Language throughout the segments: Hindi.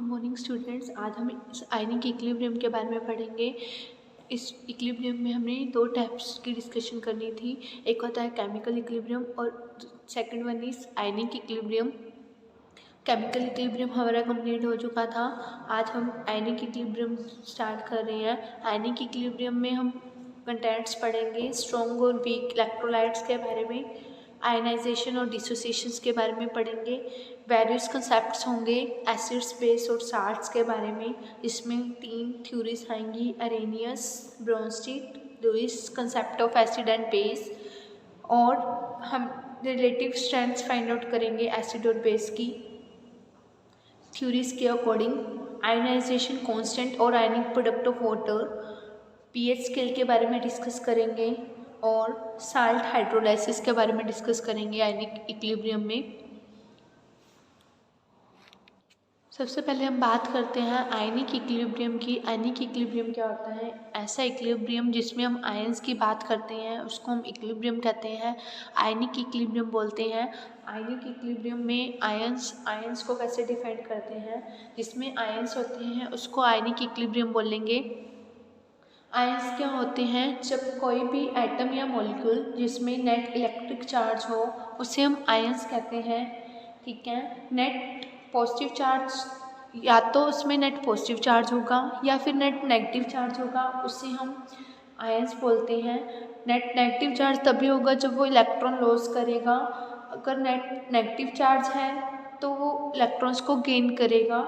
Good morning students. आज हम इस आयनिक इक्विलिब्रियम के बारे में पढ़ेंगे। इस इक्विलिब्रियम में हमने दो टाइप्स की डिस्कशन करनी थी। एक होता है केमिकल इक्विलिब्रियम और second one is ionic equilibrium. Chemical equilibrium हमारा कंप्लीट हो चुका था। आज हम आयनिक इक्विलिब्रियम स्टार्ट कर रहे हैं। आयनिक इक्विलिब्रियम में हम कंटेंट्स पढ़ेंगे, स्ट्रॉन्ग और वीक इलेक्ट्रोलाइट्स के बारे में, आयनाइजेशन और डिसोसिएशंस के बारे में पढ़ेंगे। वेरियस कंसेप्ट्स होंगे एसिड्स, बेस और साल्ट्स के बारे में, जिसमें 3 थ्योरीज आएंगी, Arrhenius, Bronsted, Lewis concept of acid and base. और हम रिलेटिव स्ट्रेंथ्स फाइंड आउट करेंगे एसिड और बेस की थ्योरीज के अकॉर्डिंग। आयनाइजेशन कांस्टेंट और ionic product of water, pH scale के बारे में डिस्कस करेंगे और साल्ट हाइड्रोलाइसिस के बारे में डिस्कस करेंगे आयनिक इक्विलिब्रियम में। सबसे पहले हम बात करते हैं आयनिक इक्विलिब्रियम की। आयनिक इक्विलिब्रियम क्या होता है? ऐसा इक्विलिब्रियम जिसमें हम आयंस की बात करते हैं उसको हम इक्विलिब्रियम कहते हैं, आयनिक इक्विलिब्रियम बोलते हैं। आयनिक इक्विलिब्रियम में आयंस को कैसे डिफाइन करते हैं? जिसमें आयंस होते हैं उसको आयनिक इक्विलिब्रियम बोलेंगे। आयंस क्या होते हैं? जब कोई भी एटम या मॉलिक्यूल जिसमें नेट इलेक्ट्रिक चार्ज हो उसे हम आयंस कहते हैं। ठीक है, नेट पॉजिटिव चार्ज, या तो उसमें नेट पॉजिटिव चार्ज होगा या फिर नेट नेगेटिव चार्ज होगा, उसे हम आयंस बोलते हैं। नेट नेगेटिव चार्ज तभी होगा जब वो इलेक्ट्रॉन लॉस करेगा। अगर नेट नेगेटिव चार्ज है तो वो इलेक्ट्रॉन्स को गेन करेगा।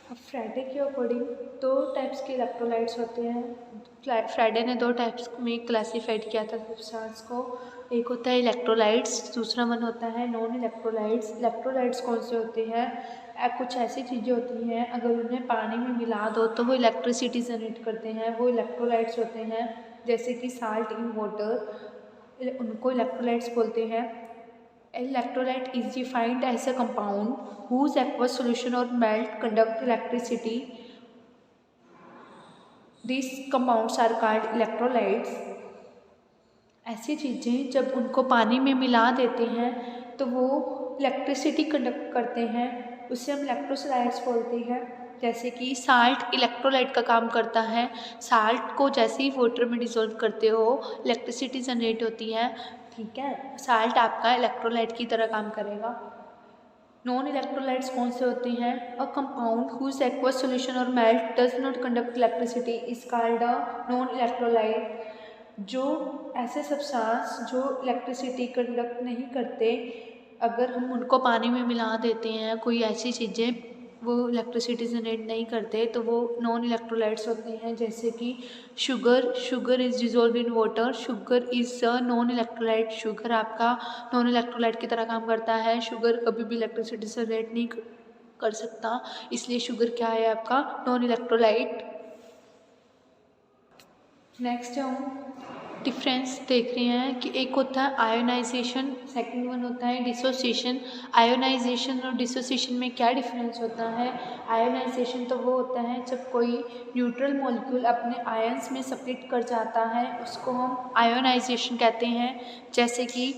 अब फ्राइडे के अकॉर्डिंग दो टाइप्स के इलेक्ट्रोलाइट्स होते हैं। फ्राइडे ने दो टाइप्स में क्लासीफाइड किया था सब्सटेंस को। एक होता है इलेक्ट्रोलाइट्स, दूसरा वन होता है नॉन इलेक्ट्रोलाइट्स। इलेक्ट्रोलाइट्स कौन से होते हैं? कुछ ऐसी चीज़ें होती हैं अगर उन्हें पानी में मिला दो तो वो इलेक्ट्रिसिटी जनरेट करते हैं, वो इलेक्ट्रोलाइट्स होते हैं। जैसे कि साल्ट इन वाटर, उनको इलेक्ट्रोलाइट्स बोलते हैं। Electrolyte is defined as a compound whose aqueous solution or melt conduct electricity. These compounds are called electrolytes. ऐसी चीज़ें जब उनको पानी में मिला देते हैं तो वो इलेक्ट्रिसिटी कंडक्ट करते हैं, उसे हम इलेक्ट्रोलाइट्स बोलते हैं। जैसे कि साल्ट इलेक्ट्रोलाइट का काम करता है। साल्ट को जैसे ही वाटर में डिसॉल्व करते हो इलेक्ट्रिसिटी जनरेट होती है। ठीक है, साल्ट आपका इलेक्ट्रोलाइट की तरह काम करेगा। नॉन इलेक्ट्रोलाइट्स कौन से होते हैं? A compound whose aqueous solution और melt does not conduct electricity is called a non electrolyte. जो ऐसे सब्सटेंस जो इलेक्ट्रिसिटी कंडक्ट नहीं करते, अगर हम उनको पानी में मिला देते हैं, कोई ऐसी चीज़ें वो इलेक्ट्रिसिटी जनरेट नहीं करते तो वो नॉन इलेक्ट्रोलाइट्स होते हैं। जैसे कि sugar is dissolve in water, sugar is a non electrolyte. Sugar आपका नॉन इलेक्ट्रोलाइट की तरह काम करता है। शुगर कभी भी इलेक्ट्रिसिटी जनरेट नहीं कर सकता, इसलिए शुगर क्या है आपका? Non electrolyte. नेक्स्ट हम डिफरेंस देख रहे हैं कि एक होता है आयोनाइजेशन, सेकंड वन होता है डिसोसिएशन। आयोनाइजेशन और डिसोसिएशन में क्या डिफरेंस होता है? आयोनाइजेशन तो वो होता है जब कोई न्यूट्रल मॉलिक्यूल अपने आयंस में स्प्लिट कर जाता है, उसको हम आयोनाइजेशन कहते हैं। जैसे कि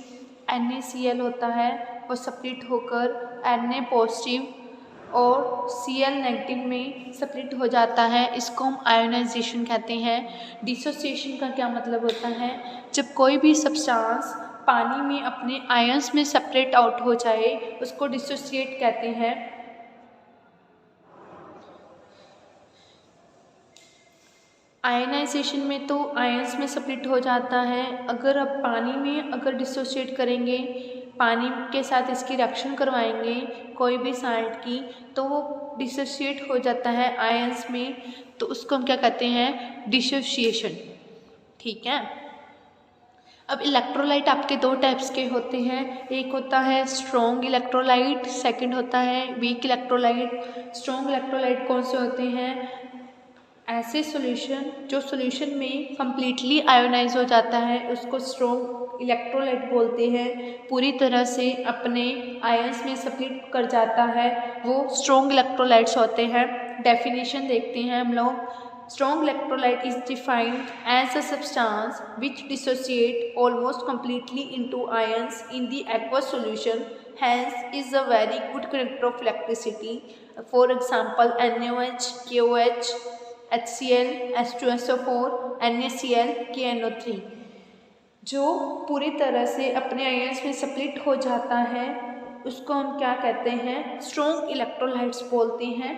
NaCl होता है, वो स्प्लिट होकर Na पॉजिटिव और Cl नेगेटिव में स्प्लिट हो जाता है, इसको हम आयोनाइजेशन कहते हैं। डिसोसिएशन का क्या मतलब होता है? जब कोई भी सब्सटेंस पानी में अपने आयंस में सेपरेट आउट हो जाए उसको डिसोसिएट कहते हैं। आयनाइजेशन में तो आयंस में स्प्लिट हो जाता है। अगर अब पानी में अगर डिसोसिएट करेंगे, पानी के साथ इसकी रिएक्शन करवाएंगे कोई भी साल्ट की, तो वो डिसोसिएट हो जाता है आयंस में, तो उसको हम क्या कहते हैं? डिसोसिएशन। ठीक है। अब इलेक्ट्रोलाइट आपके दो टाइप्स के होते हैं। एक होता है स्ट्रॉन्ग इलेक्ट्रोलाइट, सेकंड होता है वीक इलेक्ट्रोलाइट। स्ट्रॉन्ग इलेक्ट्रोलाइट कौन से होते हैं? ऐसे सॉल्यूशन जो सॉल्यूशन में कम्प्लीटली आयोनाइज हो जाता है उसको स्ट्रॉन्ग इलेक्ट्रोलाइट बोलते हैं। पूरी तरह से अपने आयंस में स्प्लिट कर जाता है, वो स्ट्रॉन्ग इलेक्ट्रोलाइट्स होते हैं। डेफिनेशन देखते हैं हम लोग। Strong electrolyte is defined as a substance which dissociate almost completely into ions in the aqueous solution, hence is a very good conductor of electricity. For example, NaOH, KOH, HCl, H2SO4, NaCl, KNO3 जो पूरी तरह से अपने आयंस में स्प्लिट हो जाता है उसको हम क्या कहते हैं, स्ट्रॉन्ग इलेक्ट्रोलाइट्स बोलते हैं।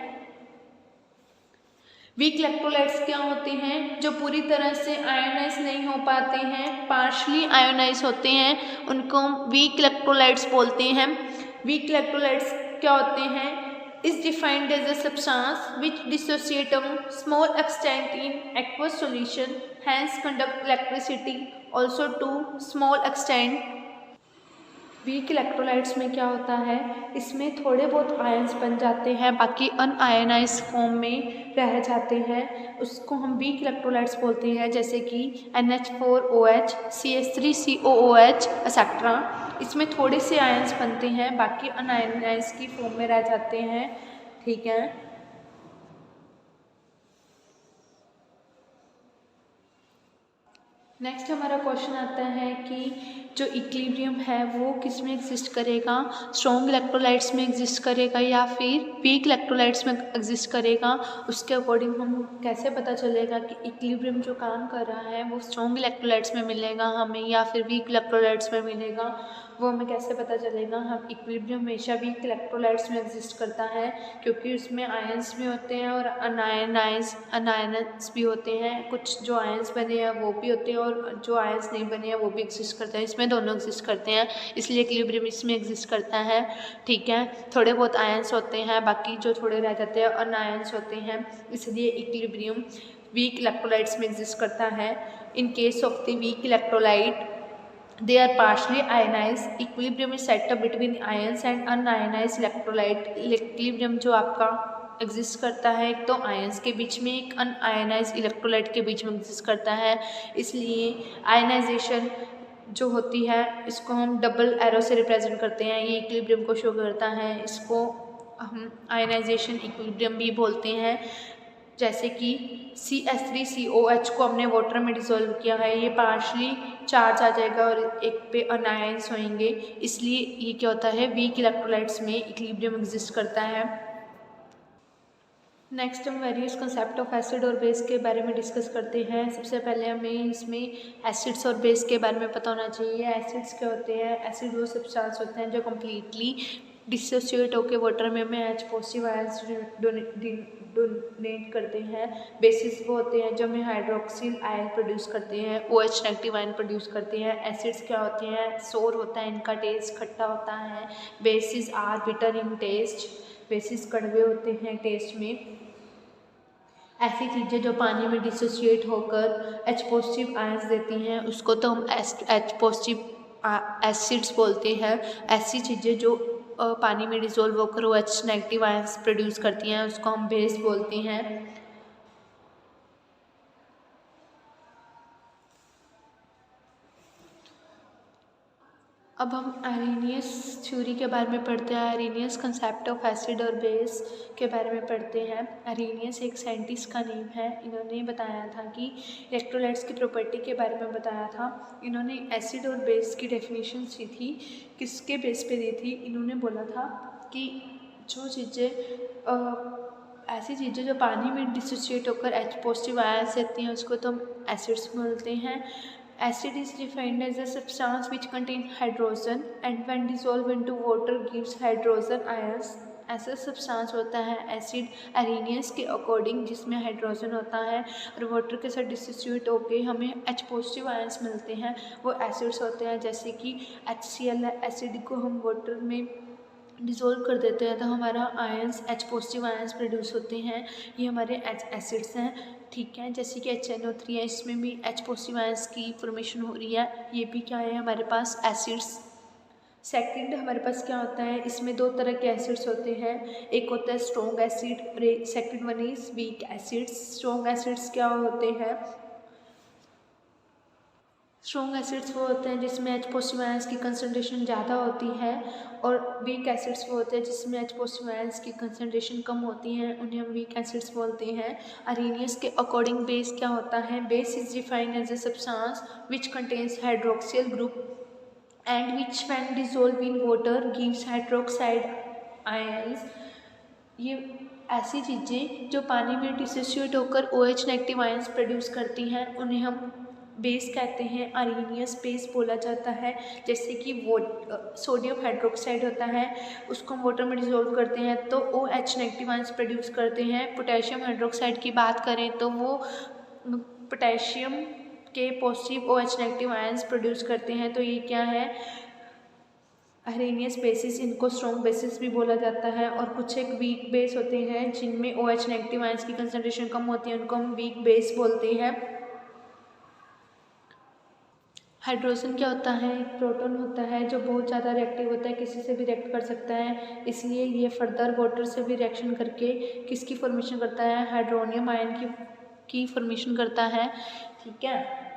वीक इलेक्ट्रोलाइट्स क्या होते हैं, जो पूरी तरह से आयोनाइज नहीं हो पाते हैं, पार्शली आयोनाइज होते हैं, उनको हम वीक इलेक्ट्रोलाइट्स बोलते हैं। वीक इलेक्ट्रोलाइट्स क्या होते हैं, is defined as a substance which dissociate a small extent in aqueous solution, hence conduct electricity also to small extent। Weak electrolytes में क्या होता है, इसमें थोड़े बहुत आयंस बन जाते हैं, बाकी अनआयनाइज फॉर्म में रह जाते हैं, उसको हम वीक इलेक्ट्रोलाइट्स बोलते हैं, जैसे कि NH4OH, CH3COOH एक्सेट्रा। इसमें थोड़े से आयंस बनते हैं, बाकी अनआयनाइज की फॉर्म में रह जाते हैं। ठीक है, नेक्स्ट हमारा क्वेश्चन आता है कि जो इक्विलिब्रियम है वो किस में एग्जिस्ट करेगा, स्ट्रॉन्ग इलेक्ट्रोलाइट्स में एग्जिस्ट करेगा या फिर वीक इलेक्ट्रोलाइट्स में एग्जिस्ट करेगा। उसके अकॉर्डिंग हम कैसे पता चलेगा कि इक्विलिब्रियम जो काम कर रहा है वो स्ट्रॉन्ग इलेक्ट्रोलाइट्स में मिलेगा हमें या फिर वीक इलेक्ट्रोलाइट्स में मिलेगा, वो हमें कैसे पता चलेगा। हम इक्विलिब्रियम हमेशा वीक इलेक्ट्रोलाइट्स में एग्जिस्ट करता है क्योंकि उसमें आयंस भी होते हैं और अनायनाइज भी होते हैं, कुछ जो आयंस बने हैं वो भी होते हैं और जो आयंस नहीं बने हैं वो भी एग्जिस्ट करते हैं, इसमें दोनों एग्जिस्ट करते हैं, इसलिए इक्विलिब्रियम इसमें एग्जिस्ट करता है। ठीक है, थोड़े बहुत आयंस होते हैं, बाकी जो थोड़े रह जाते हैं अनायंस होते हैं, इसलिए इक्विलिब्रियम वीक इलेक्ट्रोलाइट्स में एग्जिस्ट करता है। In case of the weak electrolyte they are partially ionized, equilibrium is set up between ions and unionized electrolyte। Equilibrium जो आपका एग्जिस्ट करता है एक तो आयंस के बीच में, एक अनआयनाइज इलेक्ट्रोलाइट के बीच में एग्जिस्ट करता है, इसलिए आयनाइजेशन जो होती है इसको हम डबल एरो से रिप्रेजेंट करते हैं, ये इक्विलिब्रियम को शो करता है, इसको हम आयनाइजेशन इक्विलिब्रियम भी बोलते हैं। जैसे कि CH3COH को हमने वाटर में डिसॉल्व किया है, ये पार्शली चार्ज आ जाएगा और एक पे अनायंस होंगे, इसलिए ये क्या होता है, वीक इलेक्ट्रोलाइट्स में इक्विलिब्रियम एग्जिस्ट करता है। नेक्स्ट हम वेरियस कंसेप्ट ऑफ एसिड और बेस के बारे में डिस्कस करते हैं। सबसे पहले हमें इसमें एसिड्स और बेस के बारे में पता होना चाहिए। एसिड्स क्या होते हैं, एसिड वो सब्सटेंस होते हैं जो कम्प्लीटली डिसोसिएट होकर वाटर में हमें H पॉजिटिव आयंस डोनेट करते हैं। बेसिस वो होते हैं जो हमें हाइड्रोक्सिल आयन प्रोड्यूस करते हैं, OH नेगेटिव आयन प्रोड्यूस करते हैं। एसिड्स क्या होते हैं, सोर होता है, इनका टेस्ट खट्टा होता है। Bases are bitter in taste, bases कड़वे होते हैं टेस्ट में। ऐसी चीज़ें जो पानी में डिसोसिएट होकर H पॉजिटिव आयंस देती हैं उसको तो हम H पॉजिटिव एसिड्स बोलते हैं। ऐसी चीज़ें जो पानी में डिसॉल्व होकर OH नेगेटिव आयंस प्रोड्यूस करती हैं उसको हम बेस बोलते हैं। अब हम आर्हेनियस थ्योरी के बारे में पढ़ते हैं। आर्हेनियस कंसेप्ट ऑफ एसिड और बेस के बारे में पढ़ते हैं। आर्हेनियस एक साइंटिस्ट का नेम है। इन्होंने बताया था कि इलेक्ट्रोलाइट्स की प्रॉपर्टी के बारे में बताया था। इन्होंने एसिड और बेस की डेफिनेशन दी थी, किसके बेस पे दी थी, इन्होंने बोला था कि जो चीज़ें ऐसी चीज़ें जो पानी में डिसोसिएट होकर H पॉजिटिव आयंस देती हैं उसको तो हम एसिड्स बोलते हैं। Acid is defined as a substance which contains hydrogen and when dissolved into water gives hydrogen ions। ऐसा सब्सटेंस होता है एसिड आर्हेनियस के अकॉर्डिंग जिसमें हाइड्रोजन होता है और वाटर के साथ डिसोसिएट होकर हमें H पॉजिटिव आयंस मिलते हैं, वो एसिड्स होते हैं। जैसे कि HCl है, एसिड को हम वाटर में डिसॉल्व कर देते हैं तो हमारा ions H positive ions produce होते हैं, ये हमारे एसिड्स हैं। ठीक है, जैसे कि HNO3 है, इसमें भी H पॉजिटिव आयंस की फॉर्मेशन हो रही है, ये भी क्या है हमारे पास एसिड्स। सेकंड हमारे पास क्या होता है, इसमें दो तरह के एसिड्स होते हैं, एक होता है स्ट्रॉन्ग एसिड और second one is weak acids. Strong acids क्या होते हैं, स्ट्रॉन्ग एसिड्स वो होते हैं जिसमें H पॉजिटिव आयंस की कंसनट्रेशन ज़्यादा होती है, और वीक एसिड्स वो होते हैं जिसमें H पॉजिटिव आयंस की कंसनट्रेशन कम होती है, उन्हें हम वीक एसिड्स बोलते हैं। अरेनियस के अकॉर्डिंग बेस क्या होता है? Base is defined as a substance which contains hydroxyl group and which when dissolve in water gives hydroxide ions. ये ऐसी चीज़ें जो पानी में डिसोसिएट होकर OH नेगेटिव आयंस प्रोड्यूस करती हैं उन्हें हम बेस कहते हैं। अरेनियस बेस बोला जाता है। जैसे कि वो सोडियम हाइड्रोक्साइड होता है, उसको हम वाटर में डिसॉल्व करते हैं तो OH नेगेटिव आयंस प्रोड्यूस करते हैं। पोटेशियम हाइड्रोक्साइड की बात करें तो वो पोटेशियम के positive OH negative ions produce करते हैं। तो ये क्या है? अरेनियस बेसिस, इनको स्ट्रॉन्ग बेसिस भी बोला जाता है। और कुछ एक वीक बेस होते हैं जिनमें OH नेगेटिव आयंस की कंसंट्रेशन कम होती है, उनको हम वीक बेस बोलते हैं। हाइड्रोजन क्या होता है? एक प्रोटॉन होता है जो बहुत ज़्यादा रिएक्टिव होता है, किसी से भी रिएक्ट कर सकता है, इसलिए ये फर्दर वाटर से भी रिएक्शन करके किसकी फॉर्मेशन करता है? हाइड्रोनियम आयन की फॉर्मेशन करता है। ठीक है,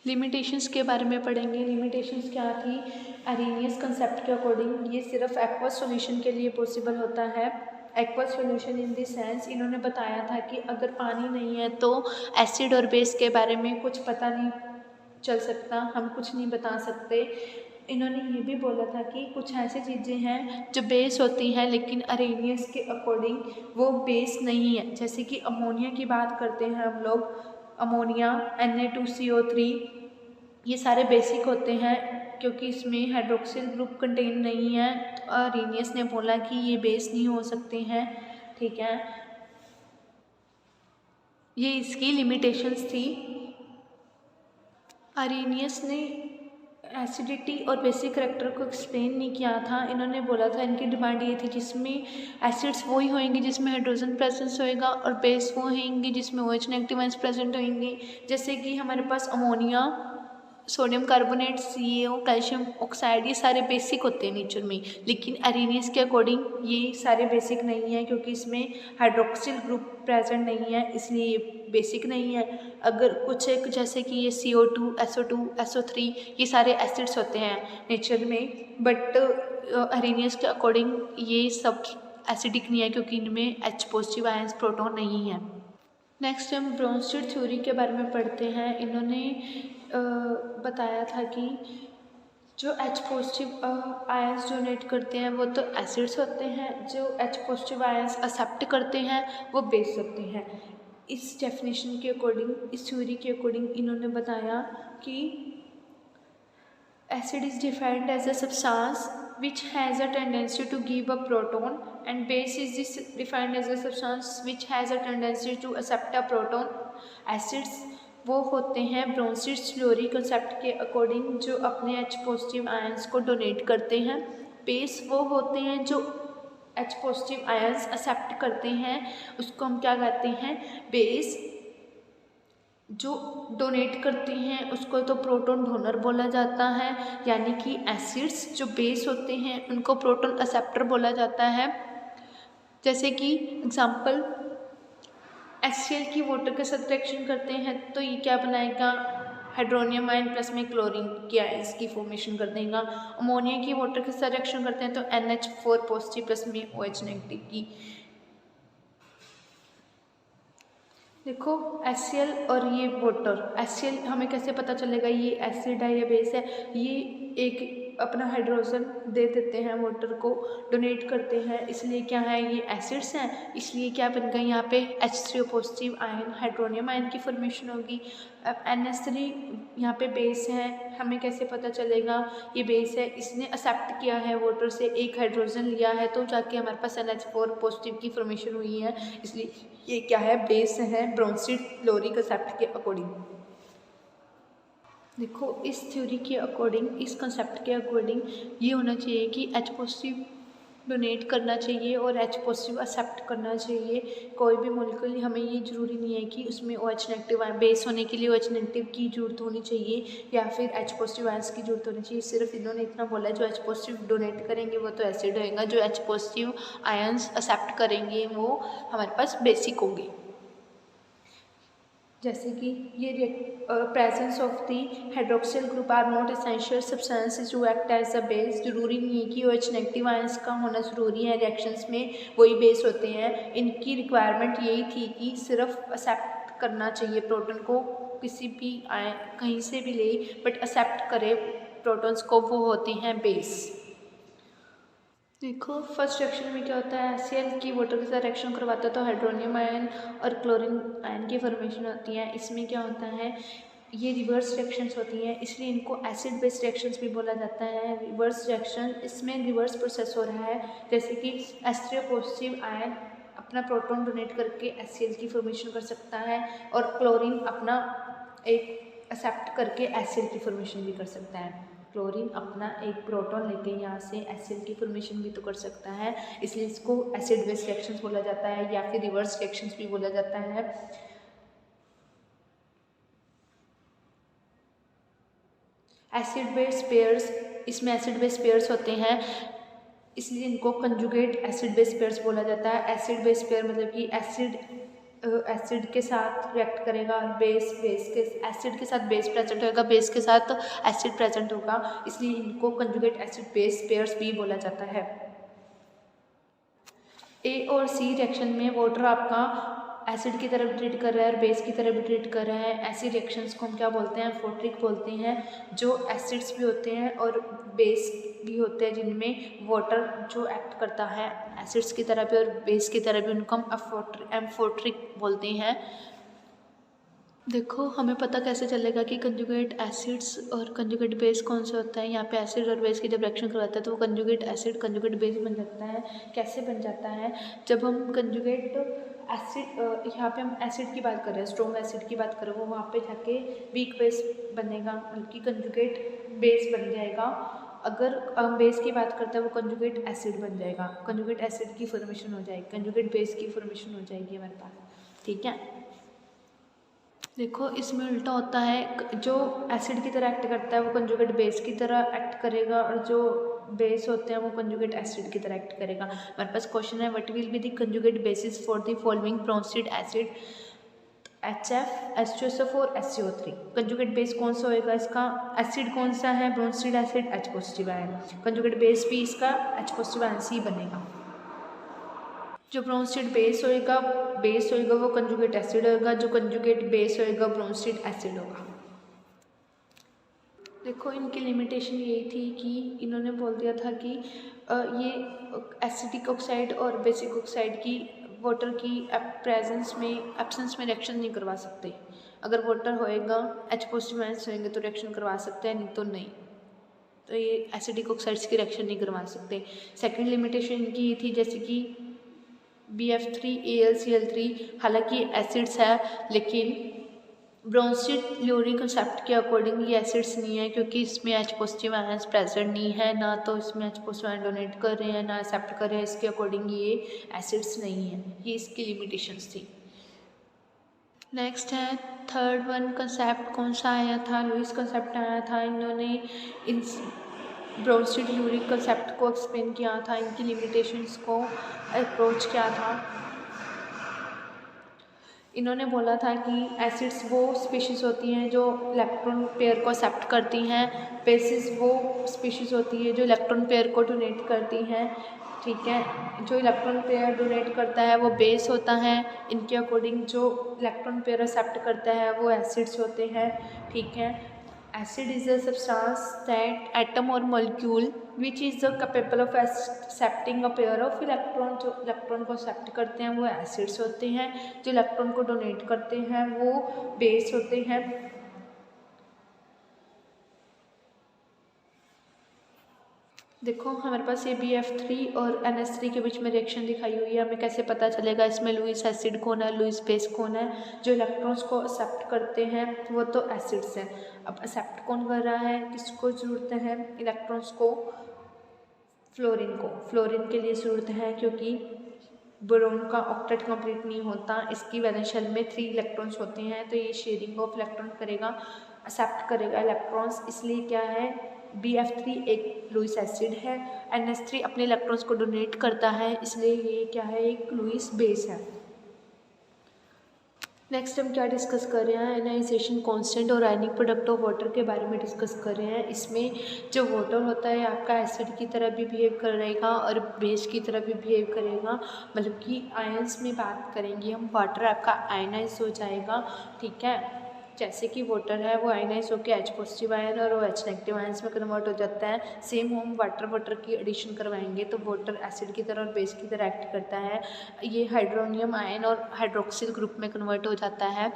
लिमिटेशंस के बारे में पढ़ेंगे। लिमिटेशंस क्या थी? अरेनियस कंसेप्ट के अकॉर्डिंग ये सिर्फ एक्वस सॉल्यूशन के लिए पॉसिबल होता है। Aqueous solution in this sense, इन्होंने बताया था कि अगर पानी नहीं है तो एसिड और बेस के बारे में कुछ पता नहीं चल सकता, हम कुछ नहीं बता सकते। इन्होंने ये भी बोला था कि कुछ ऐसी चीज़ें हैं जो बेस होती हैं लेकिन अरेनियस के अकॉर्डिंग वो बेस नहीं है। जैसे कि अमोनिया की बात करते हैं हम लोग, अमोनिया Na2CO3, ये सारे बेसिक होते हैं क्योंकि इसमें हाइड्रोक्सिल ग्रुप कंटेन नहीं है। अरेनियस ने बोला कि ये बेस नहीं हो सकते हैं। ठीक है, ये इसकी लिमिटेशंस थी। अरेनियस ने एसिडिटी और बेसिक करैक्टर को एक्सप्लेन नहीं किया था। इन्होंने बोला था, इनकी डिमांड ये थी जिसमें एसिड्स वही होंगे जिसमें हाइड्रोजन प्रेजेंस होएगा और बेस वो होंगे जिसमें OH नेगेटिव आयंस प्रेजेंट होंगे। जैसे कि हमारे पास ammonia, sodium carbonate, CaO, calcium oxide, ये सारे बेसिक होते हैं नेचर में, लेकिन अरेनियस के अकॉर्डिंग ये सारे बेसिक नहीं है क्योंकि इसमें हाइड्रोक्सिल ग्रुप प्रेजेंट नहीं है, इसलिए ये बेसिक नहीं है। अगर कुछ एक जैसे कि ये CO2, SO2, SO3, ये सारे एसिड्स होते हैं नेचर में, बट अरेनियस के अकॉर्डिंग ये सब एसिडिक नहीं है क्योंकि इनमें H पॉजिटिव आयंस प्रोटॉन नहीं है। नेक्स्ट हम ब्रोंस्टेड थ्योरी के बारे में पढ़ते हैं। इन्होंने बताया था कि जो H पॉजिटिव आयंस डोनेट करते हैं वो तो एसिड्स होते हैं, जो H पॉजिटिव आयंस एक्सेप्ट करते हैं वो बेस होते हैं। इस डेफिनेशन के अकॉर्डिंग, इस थ्योरी के अकॉर्डिंग इन्होंने बताया कि acid is defined as a substance which has a tendency to give a proton, and base is defined as a substance which has a tendency to accept a proton. Acids वो होते हैं ब्रोंस्टेड थ्योरी कंसेप्ट के अकॉर्डिंग जो अपने H पॉजिटिव आयंस को डोनेट करते हैं। बेस वो होते हैं जो H पॉजिटिव आयंस एक्सेप्ट करते हैं, उसको हम क्या कहते हैं? बेस। जो डोनेट करती हैं उसको तो प्रोटॉन डोनर बोला जाता है, यानी कि एसिड्स जो बेस होते हैं उनको प्रोटॉन एक्सेप्टर बोला जाता है। जैसे कि एग्जांपल, HCl की वाटर के साथ रिएक्शन करते हैं तो ये क्या बनाएगा? हाइड्रोनियम आयन प्लस में क्लोरीन की आयंस की फॉर्मेशन कर देगा। अमोनिया की वाटर के साथ रिएक्शन करते हैं तो NH4 पॉजिटिव प्लस में OH नेगेटिव की। देखो HCl और ये वाटर, HCl हमें कैसे पता चलेगा ये एसिड है या बेस है? ये एक अपना हाइड्रोजन दे देते हैं, वाटर को डोनेट करते हैं, इसलिए क्या है? ये एसिड्स हैं, इसलिए क्या बन गए यहाँ पे? H3O positive ion, hydronium ion की फॉर्मेशन होगी। अब NH3 यहाँ पे बेस है, हमें कैसे पता चलेगा ये बेस है? इसने एक्सेप्ट किया है वाटर से, एक हाइड्रोजन लिया है तो जाके हमारे पास NH4 पॉजिटिव की फॉर्मेशन हुई है, इसलिए ये क्या है? बेस है ब्रोंस्टेड थ्योरी कंसेप्ट के अकॉर्डिंग। देखो इस थ्योरी के अकॉर्डिंग, इस कंसेप्ट के अकॉर्डिंग ये होना चाहिए कि H पॉजिटिव डोनेट करना चाहिए और H पॉजिटिव एक्सेप्ट करना चाहिए। कोई भी मॉलिक्यूल, हमें ये ज़रूरी नहीं है कि उसमें OH नेगेटिव बेस होने के लिए OH नेगेटिव की जरूरत होनी चाहिए या फिर H पॉजिटिव आयंस की जरूरत होनी चाहिए। सिर्फ इन्होंने इतना बोला जो H पॉजिटिव डोनेट करेंगे वो तो एसिड होएगा, जो H पॉजिटिव आयंस एक्सेप्ट करेंगे वो हमारे पास बेसिक होंगे। जैसे कि ये presence of the hydroxyl group are not essential substances to act as a base. जरूरी नहीं है कि OH नेगेटिव आयंस का होना ज़रूरी है रिएक्शंस में, वही बेस होते हैं। इनकी रिक्वायरमेंट यही थी कि सिर्फ एक्सेप्ट करना चाहिए प्रोटॉन को, किसी भी कहीं से भी ले बट एक्सेप्ट करे प्रोटॉन्स को, वो होते हैं बेस। देखो फर्स्ट रिएक्शन में क्या होता है, HCl की वाटर के साथ रिएक्शन करवाता है तो हाइड्रोनियम आयन और क्लोरीन आयन की फॉर्मेशन होती है। इसमें क्या होता है, ये रिवर्स रिएक्शंस होती हैं, इसलिए इनको एसिड बेस्ड रिएक्शंस भी बोला जाता है। रिवर्स रिएक्शन, इसमें रिवर्स प्रोसेस हो रहा है, जैसे कि H3O पॉजिटिव आयन अपना प्रोटॉन डोनेट करके HCl की फॉर्मेशन कर सकता है और क्लोरीन अपना एक एक्सेप्ट करके एसिड की फॉर्मेशन भी कर सकता है। क्लोरीन अपना एक प्रोटॉन लेके यहाँ से एसिड की फॉर्मेशन भी तो कर सकता है, इसलिए इसको एसिड बेस रिएक्शंस बोला जाता है या फिर रिवर्स रिएक्शंस भी बोला जाता है। एसिड बेस पेयर्स, इसमें एसिड बेस पेयर्स होते हैं, इसलिए इनको कंजुगेट एसिड बेस पेयर्स बोला जाता है। एसिड बेस पेयर मतलब कि एसिड के साथ रिएक्ट करेगा, बेस के एसिड के साथ बेस प्रेजेंट होगा, बेस के साथ एसिड प्रेजेंट होगा, इसलिए इनको कंजुगेट एसिड बेस पेयर्स भी बोला जाता है। A और C रिएक्शन में वाटर आपका एसिड की तरफ ट्रीट कर रहा है और बेस की तरफ भी ट्रीट कर रहा है। ऐसी रिएक्शंस को हम क्या बोलते हैं, एम्फोट्रिक बोलते हैं, जो एसिड्स भी होते हैं और बेस भी होते हैं, जिनमें वाटर जो एक्ट करता है एसिड्स की तरह भी और बेस की तरह भी, उनको हम एम्फोट्रिक बोलते हैं। देखो हमें पता कैसे चलेगा कि कंजुगेट एसिड्स और कंजुगेट बेस कौन सा होता है। यहाँ पे एसिड और बेस की जब रिएक्शन करवाता है तो वो कंजुगेट एसिड कंजुगेट बेस बन जाता है। कैसे बन जाता है, जब हम कंजुगेट एसिड, यहाँ पे हम एसिड की बात कर रहे हैं, स्ट्रॉन्ग एसिड की बात करें, वो वहाँ पे जाके वीक बेस बनेगा, बल्कि कंजुगेट बेस बन जाएगा। अगर हम बेस की बात करते हैं वो कंजुगेट एसिड बन जाएगा, कंजुगेट एसिड की फॉर्मेशन हो जाएगी, कंजुगेट बेस की फॉर्मेशन हो जाएगी हमारे पास, ठीक है। देखो इसमें उल्टा होता है, जो एसिड की तरह एक्ट करता है वो कंजुगेट बेस की तरह एक्ट करेगा और जो बेस होते हैं वो कंजुगेट एसिड की तरह एक्ट करेगा। हमारे पास क्वेश्चन है, what will be the conjugate bases for the following Bronsted acid HF, H2SO4, HCO3। Conjugate base कौन सा होएगा इसका, एसिड कौन सा है, Bronsted acid H positive ion, conjugate base भी इसका H पॉजिटिव आयन से ही बनेगा। जो ब्रोंसिड बेस होएगा वो कंजुगेट एसिड होगा, जो कंजुगेट बेस होएगा ब्रोंसिड एसिड होगा। देखो इनकी लिमिटेशन यही थी कि इन्होंने बोल दिया था कि ये एसिडिक ऑक्साइड और बेसिक ऑक्साइड की वाटर की एब्सेंस में रिएक्शन नहीं करवा सकते। अगर वाटर होएगा H पॉजिटिव आयंस होंगे तो रिएक्शन करवा सकते हैं, नहीं तो नहीं, तो ये एसिडिक ऑक्साइड्स की रिएक्शन नहीं करवा सकते। सेकेंड लिमिटेशन इनकी ये थी, जैसे कि BF3AlCl3 हालांकि एसिड्स है, लेकिन ब्रोंसिड ल्यूरी कंसेप्ट के अकॉर्डिंग ये एसिड्स नहीं है, क्योंकि इसमें H पॉजिटिव आयंस प्रेजेंट नहीं है, ना तो इसमें H पॉजिटिव आयन डोनेट कर रहे हैं ना एक्सेप्ट कर रहे हैं, इसके अकॉर्डिंग ये एसिड्स नहीं है, ये इसकी लिमिटेशंस थी। नेक्स्ट है थर्ड वन, कंसेप्ट कौन सा आया था, लुईस कंसेप्ट आया था। इन्होंने इन ब्रोंसिड ल्यूरिक कंसेप्ट को एक्सप्लेन किया था, इनकी लिमिटेशंस को अप्रोच किया था। इन्होंने बोला था कि एसिड्स वो स्पीशीज़ होती हैं जो इलेक्ट्रॉन पेयर को एक्सेप्ट करती हैं, बेसिस वो स्पीशीज़ होती है जो इलेक्ट्रॉन पेयर को डोनेट करती हैं, ठीक है। जो इलेक्ट्रॉन पेयर डोनेट करता है वो बेस होता है, इनके अकॉर्डिंग जो इलेक्ट्रॉन पेयर एक्सेप्ट करता है वो एसिड्स होते हैं, ठीक है। Acid is a substance that atom or molecule which is capable of accepting a pair of electron। जो इलेक्ट्रॉन को एक्सेप्ट करते हैं वो एसिड्स होते हैं, जो इलेक्ट्रॉन को डोनेट करते हैं वो बेस होते हैं। देखो हमारे पास ये BF3 और NH3 के बीच में रिएक्शन दिखाई हुई है, हमें कैसे पता चलेगा इसमें लुईस एसिड कौन है, लुईस बेस कौन है। जो इलेक्ट्रॉन्स को एक्सेप्ट करते हैं वो तो एसिड्स हैं। अब एक्सेप्ट कौन कर रहा है, किसको ज़रूरत है इलेक्ट्रॉन्स को, फ्लोरीन के लिए ज़रूरत है, क्योंकि बोरोन का ऑक्टेट कंप्लीट नहीं होता, इसकी वैलेंस शेल में 3 इलेक्ट्रॉन्स होते हैं, तो ये शेयरिंग ऑफ इलेक्ट्रॉन करेगा, एक्सेप्ट करेगा इलेक्ट्रॉन्स, इसलिए क्या है BF3 एक लुईस एसिड है, NH3 अपने इलेक्ट्रॉन्स को डोनेट करता है, इसलिए ये क्या है एक लुईस बेस है। नेक्स्ट हम क्या डिस्कस कर रहे हैं, आयनाइजेशन कांस्टेंट और आयनिक प्रोडक्ट ऑफ वाटर के बारे में डिस्कस कर रहे हैं। इसमें जो वाटर होता है आपका एसिड की तरह भी बिहेव करेगा और बेस की तरह भी बिहेव करेगा, मतलब कि आयंस में बात करेंगे हम, वाटर आपका आयनाइज हो जाएगा, ठीक है। जैसे कि वाटर है वो आयनाइज होकर एच पॉजिटिव आयन और एच नेगेटिव आयंस में कन्वर्ट हो जाता है। सेम हम वाटर की एडिशन करवाएंगे तो वाटर एसिड की तरह और बेस की तरह एक्ट करता है। ये हाइड्रोनियम आयन और हाइड्रोक्सिल ग्रुप में कन्वर्ट हो जाता है।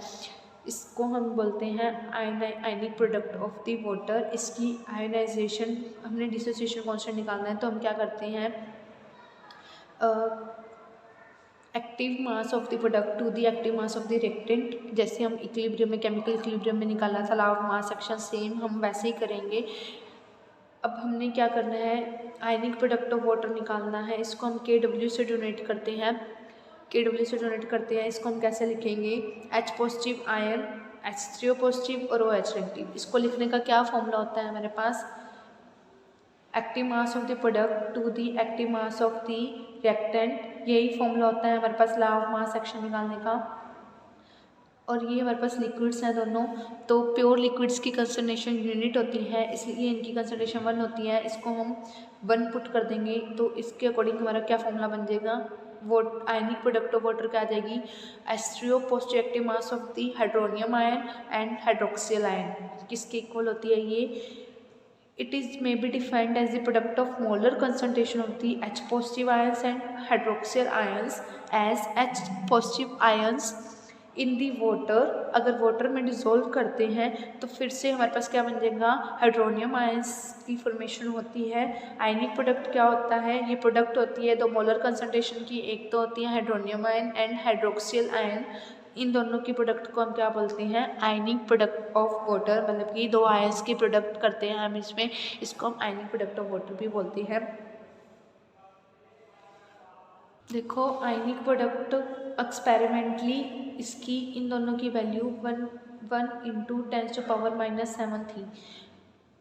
इसको हम बोलते हैं ionic product of the water. इसकी आयनाइजेशन, हमने डिसोसिएशन कांस्टेंट निकालना है तो हम क्या करते हैं, active mass of the product to the active mass of the reactant. जैसे हम इक्विलिब्रियम में, केमिकल इक्विलिब्रियम में निकाला था law of mass action, same हम वैसे ही करेंगे। अब हमने क्या करना है, आयनिक प्रोडक्ट ऑफ वाटर निकालना है। इसको हम KW से डोनेट करते हैं, KW से डोनेट करते हैं। इसको हम कैसे लिखेंगे, H positive ion, H3O positive और OH नेगेटिव। इसको लिखने का क्या फॉर्मूला होता है हमारे पास, active mass of the product to the active mass of the reactant. यही फॉर्मूला होता है हमारे पास लॉ ऑफ मास एक्शन निकालने का। और ये हमारे पास लिक्विड्स हैं दोनों, तो प्योर लिक्विड्स की कंसंट्रेशन यूनिट होती है, इसलिए इनकी कंसंट्रेशन 1 होती है। इसको हम 1 पुट कर देंगे तो इसके अकॉर्डिंग हमारा क्या फॉर्मूला बन जाएगा, वो आयनिक प्रोडक्ट ऑफ वाटर क्या आ जाएगी, H3O positive active mass of the hydronium ion and hydroxyl ion. किसके इक्वल होती है ये, it is may be defined as the product of molar concentration of the H positive ions and hydroxyl ions as H positive ions in the water। अगर वाटर में डिसॉल्व करते हैं तो फिर से हमारे पास क्या बन जाएगा, हाइड्रोनियम आयंस की फॉर्मेशन होती है। आयनिक प्रोडक्ट क्या होता है, ये प्रोडक्ट होती है दो मोलर कंसंट्रेशन की, एक तो होती है hydronium ion and hydroxyl ion. इन दोनों की प्रोडक्ट को हम क्या बोलते हैं, आयनिक प्रोडक्ट ऑफ वाटर, मतलब कि दो आयंस की प्रोडक्ट करते हैं हम इसमें, इसको हम आयनिक प्रोडक्ट ऑफ वाटर भी बोलते हैं। देखो आयनिक प्रोडक्ट एक्सपेरिमेंटली इसकी इन दोनों की वैल्यू 1 इंटू 10⁻⁻7 थी।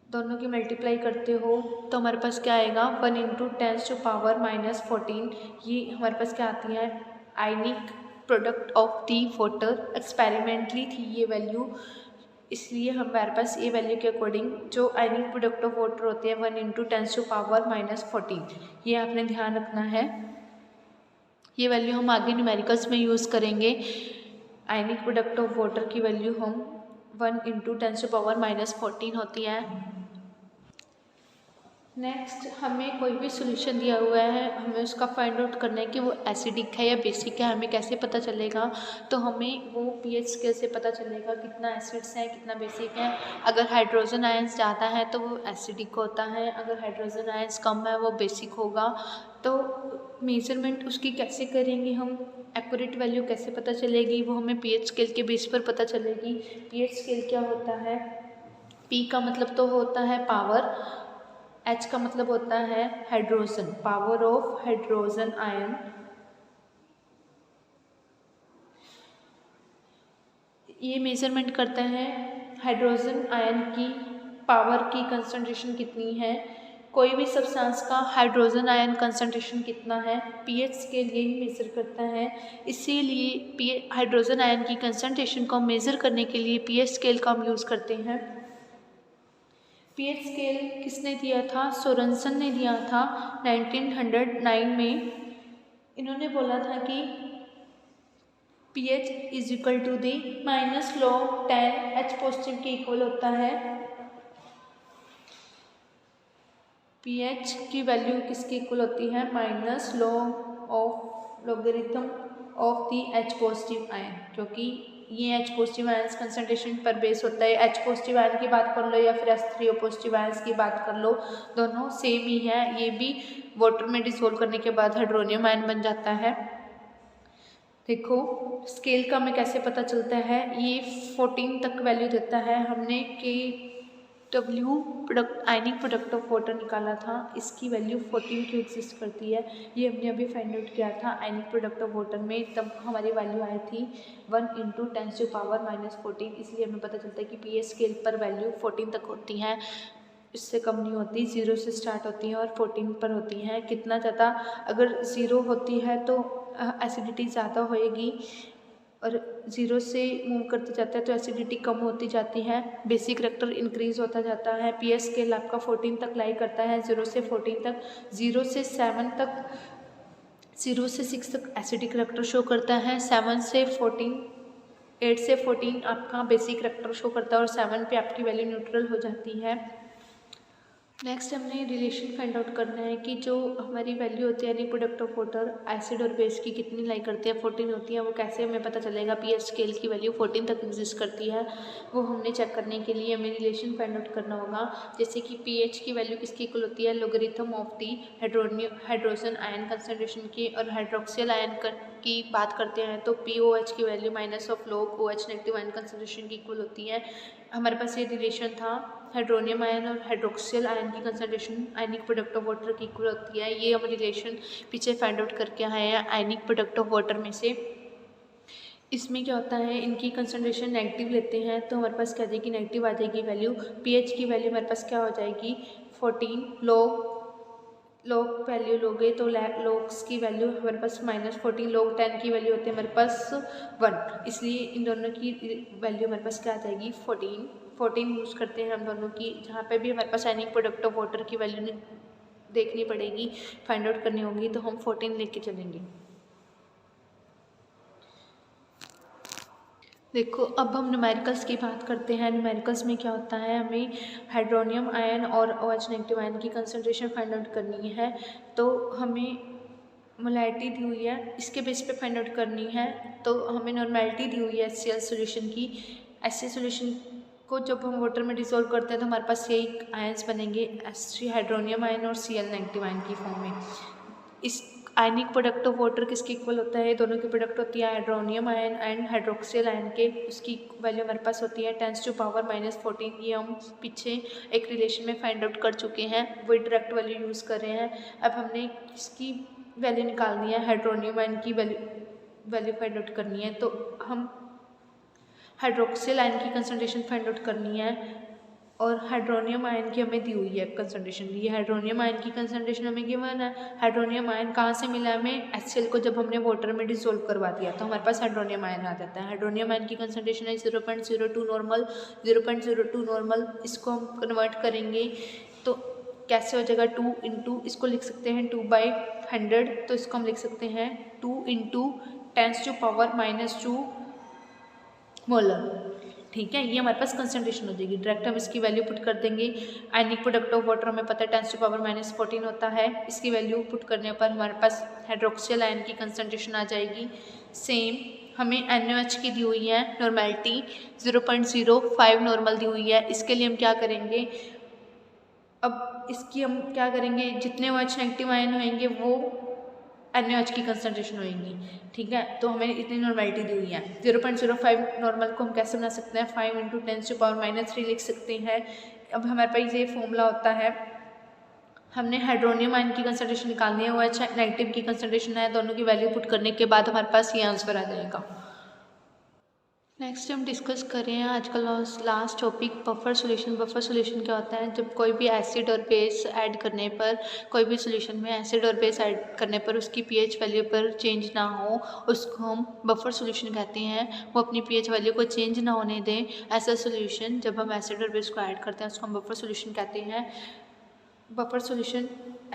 दोनों की मल्टीप्लाई करते हो तो हमारे पास क्या आएगा, 1 इंटू 10⁻⁻14। ये हमारे पास क्या आती है, आयनिक product of the water. Experimentally थी ये वैल्यू, इसलिए हमारे पास ये वैल्यू के अकॉर्डिंग जो आयनिक प्रोडक्ट ऑफ वाटर होते हैं 1 इंटू 10⁻⁻14, ये आपने ध्यान रखना है। ये वैल्यू हम आगे न्यूमेरिकल्स में यूज़ करेंगे। आयनिक प्रोडक्ट ऑफ वाटर की वैल्यू हम 1 इंटू 10⁻⁻14 होती है। नेक्स्ट हमें कोई भी सॉल्यूशन दिया हुआ है, हमें उसका फाइंड आउट करना है कि वो एसिडिक है या बेसिक है। हमें कैसे पता चलेगा, तो हमें वो पीएच स्केल से पता चलेगा कितना एसिड्स है कितना बेसिक है। अगर हाइड्रोजन आयंस ज़्यादा है तो वो एसिडिक होता है, अगर हाइड्रोजन आयंस कम है वो बेसिक होगा। तो मेजरमेंट उसकी कैसे करेंगे हम, एक्यूरेट वैल्यू कैसे पता चलेगी, वो हमें पीएच स्केल के बेस पर पता चलेगी। पीएच स्केल क्या होता है, पी का मतलब तो होता है पावर, H का मतलब होता है hydrogen, power of hydrogen ion. ये मेजरमेंट करता है हाइड्रोजन आयन की पावर की कंसंट्रेशन कितनी है, कोई भी सब्सटेंस का हाइड्रोजन आयन कंसंट्रेशन कितना है, पीएच स्केल यही मेज़र करता है। इसीलिए हाइड्रोजन आयन की कंसंट्रेशन को मेज़र करने के लिए पीएच स्केल का हम यूज़ करते हैं। पीएच स्केल किसने दिया था, सोरेनसन ने दिया था 1909 में। इन्होंने बोला था कि pH is equal to the -log10 H positive के इक्वल होता है। pH की वैल्यू किसके इक्वल होती है, -log of logarithm of the H positive ion, क्योंकि ये H पॉजिटिव आयंस कंसंट्रेशन पर बेस होता है। H पॉजिटिव आयन की बात कर लो या फिर H3O पॉजिटिव आयंस की बात कर लो, दोनों सेम ही है। ये भी वाटर में डिसॉल्व करने के बाद हाइड्रोनियम आयन बन जाता है। देखो स्केल का हमें कैसे पता चलता है, ये 14 तक वैल्यू देता है। हमने KW product ionic product of water निकाला था, इसकी वैल्यू 14 क्यों एग्जिस्ट करती है, ये हमने अभी फाइंड आउट किया था आयनिक प्रोडक्ट ऑफ वाटर में। तब हमारी वैल्यू आई थी 1 इंटू 10⁻⁻14। इसलिए हमें पता चलता है कि पीएच स्केल पर वैल्यू 14 तक होती हैं, इससे कम नहीं होती। 0 से स्टार्ट होती हैं और 14 पर होती हैं। कितना ज़्यादा, अगर 0 होती है तो एसिडिटी ज़्यादा होएगी, और 0 से मूव करते जाता है तो एसिडिटी कम होती जाती है, बेसिक करेक्टर इंक्रीज होता जाता है। पीएच स्केल आपका 14 तक लाई करता है, 0 से 14 तक। 0 से 7 तक 0 से 6 तक एसिडिक करेक्टर शो करता है, 7 से 14 8 से 14 आपका बेसिक करेक्टर शो करता है और 7 पे आपकी वैल्यू न्यूट्रल हो जाती है। नेक्स्ट हमने रिलेशन फाइंड आउट करना है कि जो हमारी वैल्यू होती है यानी प्रोडक्ट ऑफ वाटर एसिड और बेस की कितनी लाई करती है, 14 होती है, वो कैसे हमें पता चलेगा। पीएच स्केल की वैल्यू 14 तक एग्जिस्ट करती है, वो हमने चेक करने के लिए हमें रिलेशन फाइंड आउट करना होगा। जैसे कि पीएच की वैल्यू किसकी इक्वल होती है, logarithm of the hydrogen ion concentration की, और हाइड्रोक्सियल आयन की बात करते हैं तो POH की value minus of log OH negative ion concentration की इक्वल होती है। हमारे पास ये रिलेशन था, हाइड्रोनियम आयन और हाइड्रोक्सियल आयन की concentration ionic product of water की इक्वल होती है। ये हम रिलेशन पीछे फाइंड आउट करके आए हैं आयनिक प्रोडक्ट ऑफ वाटर में से। इसमें क्या होता है, इनकी कंसनट्रेशन नेगेटिव लेते हैं तो हमारे पास क्या आ जाएगी, नेगेटिव आ जाएगी वैल्यू। पीएच की वैल्यू हमारे पास क्या हो जाएगी, 14 log वैल्यू लोगे तो लॉग्स की वैल्यू हमारे पास -14, log 10 की वैल्यू होती है हमारे पास 1, इसलिए इन दोनों की वैल्यू हमारे पास क्या आ जाएगी 14 यूज़ करते हैं हम दोनों की। जहाँ पे भी हमारे पास आयनिक प्रोडक्ट ऑफ वाटर की वैल्यू देखनी पड़ेगी, फाइंड आउट करनी होगी, तो हम 14 लेके चलेंगे। देखो अब हम न्यूमेरिकल्स की बात करते हैं। न्यूमेरिकल्स में क्या होता है, हमें हाइड्रोनियम आयन और OH नेगेटिव आयन की कंसनट्रेशन फाइंड आउट करनी है। तो हमें मोलैरिटी दी हुई है, इसके बेस पे फाइंड आउट करनी है। तो हमें नॉर्मेलिटी दी हुई है HCl सोल्यूशन की। HCl सोल्यूशन को जब हम वाटर में डिसॉल्व करते हैं तो हमारे पास यही आयन्स बनेंगे, H3 हाइड्रोनियम आयन और Cl नेगेटिव आयन की फॉर्म में। इस आयनिक प्रोडक्ट ऑफ वाटर किसके इक्वल होता है, दोनों की प्रोडक्ट होती है हाइड्रोनियम आयन एंड हाइड्रोक्सियल आयन के। उसकी वैल्यू हमारे पास होती है 10⁻⁻14। ये हम पीछे एक रिलेशन में फाइंड आउट कर चुके हैं, वही डायरेक्ट वैल्यू यूज़ कर रहे हैं। अब हमने इसकी वैल्यू निकालनी है, हाइड्रोनियम आयन की वैल्यू फाइंड आउट करनी है। तो हम हाइड्रोक्सियल आयन की कंसनट्रेशन फाइंड आउट करनी है और हाइड्रोनियम आयन की हमें दी हुई है कंसनट्रेशन। ये हाइड्रोनियम आयन की कंसनट्रेशन हमें गिवन है। हाइड्रोनियम आयन कहाँ से मिला हमें, HCl को जब हमने वाटर में डिसॉल्व करवा दिया तो हमारे पास हाइड्रोनियम आयन आ जाता है। हाइड्रोनियम आयन की कंसनट्रेशन है 0.02 नॉर्मल, 0.02 नॉर्मल। इसको हम कन्वर्ट करेंगे तो कैसे हो जाएगा, 2 इंटू, इसको लिख सकते हैं 2/100, तो इसको हम लिख सकते हैं 2 इंटू 10⁻⁻2 मोलर। ठीक है, ये हमारे पास कंसनट्रेशन हो जाएगी। डायरेक्ट हम इसकी वैल्यू पुट कर देंगे। आयनिक प्रोडक्ट ऑफ वाटर हमें पता है 10⁻⁻14 होता है। इसकी वैल्यू पुट करने पर हमारे पास हाइड्रोक्सियल आयन की कंसनट्रेशन आ जाएगी। सेम हमें NaOH की दी हुई है नॉर्मेलिटी 0.05 नॉर्मल दी हुई है। इसके लिए हम क्या करेंगे, अब इसकी हम क्या करेंगे, जितने OH नेगेटिव आयन होंगे वो NaOH की कंसनट्रेशन होगी। ठीक है, तो हमें इतनी नॉर्मेलिटी दी हुई है। 0.05 नॉर्मल को हम कैसे बना सकते हैं, 5 × 10⁻³ लिख सकते हैं। अब हमारे पास ये फॉर्मूला होता है, हमने हाइड्रोनियम आयन की कंसनट्रेशन निकालनी है, OH नेगेटिव की कंसनट्रेशन है, दोनों की वैल्यू पुट करने के बाद हमारे पास ये आंसर आ जाएगा। नेक्स्ट हम डिस्कस कर रहे हैं आज का last topic buffer solution. Buffer solution क्या होता है, जब कोई भी एसिड और बेस ऐड करने पर, कोई भी सॉल्यूशन में एसिड और बेस ऐड करने पर उसकी pH वैल्यू पर चेंज ना हो, उसको हम बफर सॉल्यूशन कहते हैं। वो अपनी pH वैल्यू को चेंज ना होने दें, ऐसा सॉल्यूशन जब हम एसिड और बेस को ऐड करते हैं उसको हम बफर सॉल्यूशन कहते हैं। Buffer solution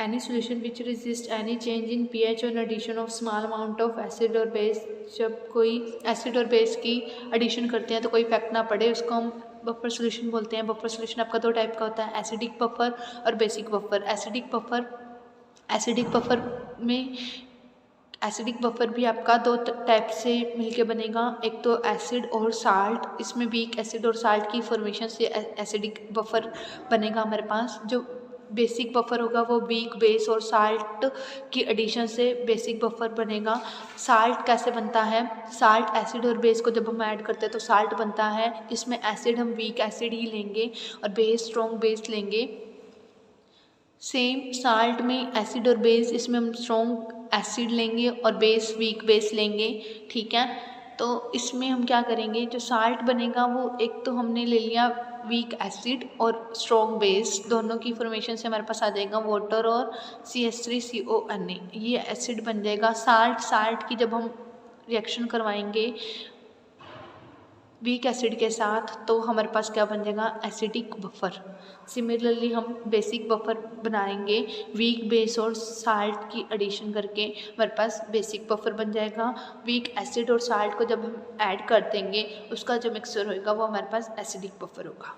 any solution which resist any change in pH और addition of small amount of acid और base। जब कोई एसिड और बेस की एडिशन करते हैं तो कोई इफेक्ट ना पड़े, उसको हम बफर सॉल्यूशन बोलते हैं। बफर सॉल्यूशन आपका 2 टाइप का होता है, एसिडिक बफर और बेसिक बफर। एसिडिक बफर में एसिडिक बफर भी आपका 2 टाइप से मिलके बनेगा, एक तो एसिड और साल्ट। इसमें वीक एसिड और साल्ट की फॉर्मेशन से एसिडिक बफर बनेगा हमारे पास। जो बेसिक बफर होगा वो वीक बेस और साल्ट की एडिशन से बेसिक बफर बनेगा। साल्ट कैसे बनता है, साल्ट एसिड और बेस को जब हम ऐड करते हैं तो साल्ट बनता है, इसमें एसिड हम वीक एसिड ही लेंगे और बेस स्ट्रॉन्ग बेस लेंगे। सेम साल्ट में एसिड और बेस, इसमें हम स्ट्रॉन्ग एसिड लेंगे और बेस वीक बेस लेंगे। ठीक है, तो इसमें हम क्या करेंगे, जो साल्ट बनेगा वो एक तो हमने ले लिया वीक एसिड और स्ट्रॉन्ग बेस, दोनों की फॉर्मेशन से हमारे पास आ जाएगा वाटर और CH3CONA, ये एसिड बन जाएगा। साल्ट की जब हम रिएक्शन करवाएंगे वीक एसिड के साथ, तो हमारे पास क्या बन जाएगा, एसिडिक बफर। सिमिलरली हम बेसिक बफर बनाएंगे, वीक बेस और साल्ट की एडिशन करके हमारे पास बेसिक बफर बन जाएगा। वीक एसिड और साल्ट को जब हम ऐड कर देंगे, उसका जो मिक्सचर होएगा वो हमारे पास एसिडिक बफर होगा।